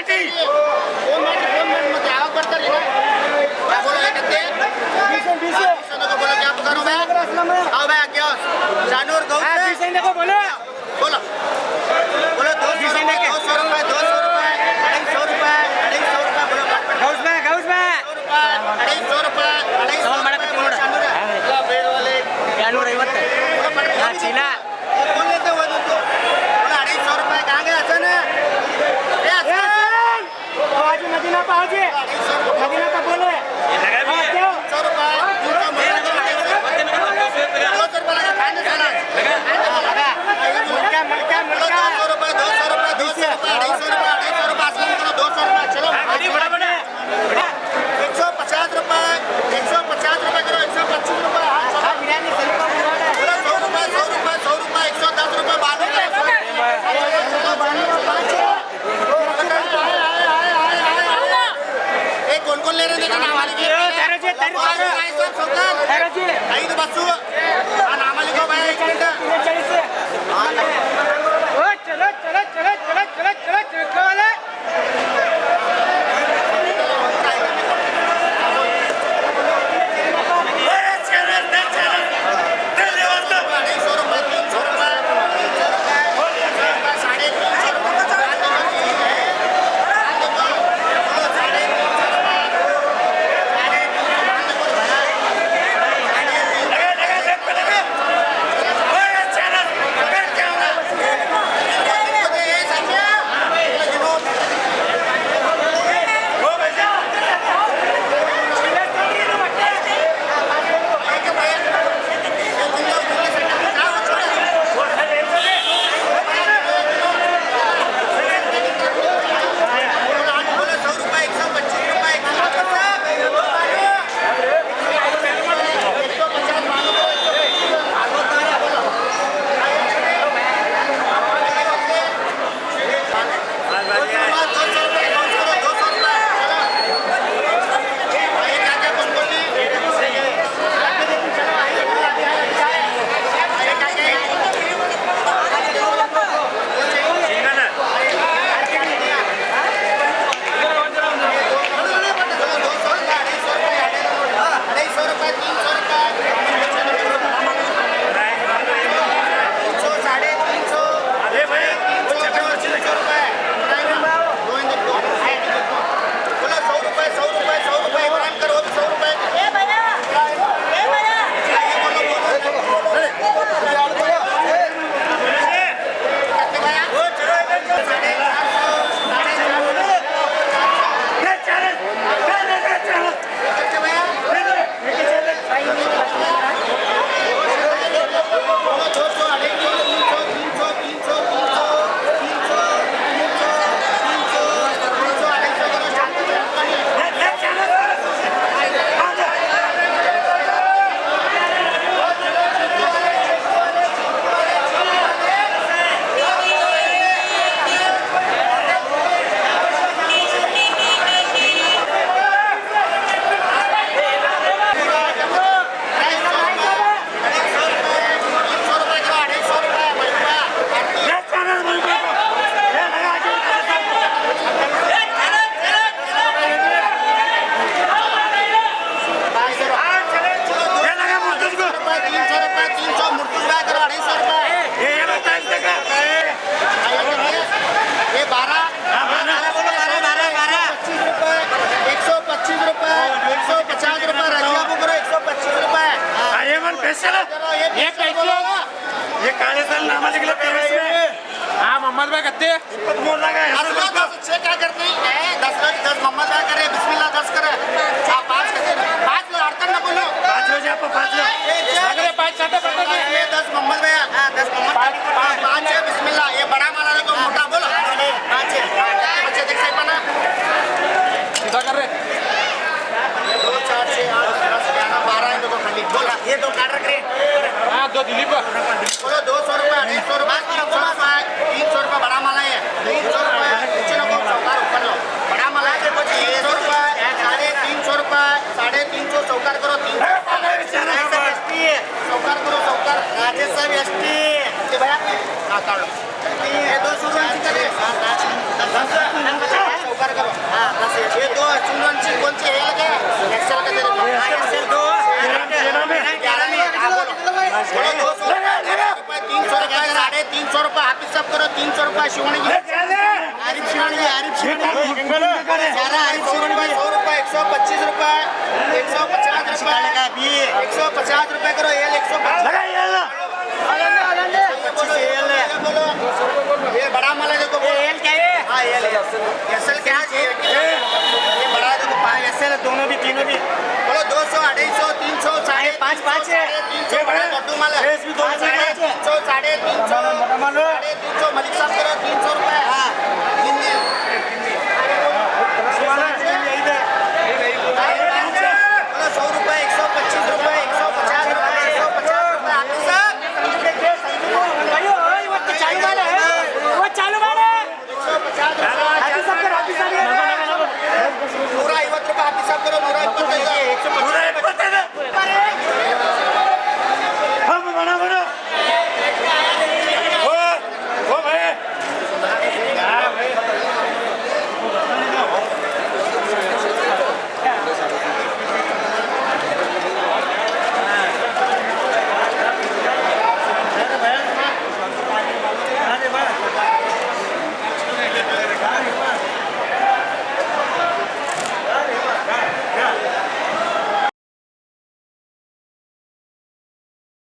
साठी मोहम्मद भाई कहते बोल रहा है 10 क्या करते हैं 10 मोहम्मद भाई करे बिस्मिल्लाह 10 करे 5 लो अड़तन ना बोलो 5 हो जाए 5 लो अगले 5 छठे पड़ते हैं ये 10 मोहम्मद भैया 10 मोहम्मद 5 है बिस्मिल्लाह ये बड़ा माला को मोटा बोलो 5 है बच्चे देख सकते ना सीधा कर रहे 2 4 6 8 10 11 12 है तो खाली बोला ये दो काट रख रहे हां दो दिलीप बोलो 200 रुपए 150 रुपए 300 रुपए बड़ा माला है 300 रुपए नीचे नको चौकार ऊपर लो बड़ा माला है कुछ 100 रुपए 350 रुपए 350 चौकार करो 300 चौकार करो चौकार राजेश साहब एसटी ये भैया हां काट लो ये 200 रुपए करे 10 चौकार करो 300 रुपये शिवणी की आरिफ शिवणी सारा आरिफ शिवणी 100 रुपये 125 रुपये 150 रुपये 150 रुपये करो एल 125 बोलो ये बड़ा माल है देखो एल क्या है हाँ एल एल क्या है ये बड़ा है देखो एल दोनों भी तीनों भी बोलो 200 250 300 550 ये बड़ा लड्डू माल है 300 350 मलिक साहब करो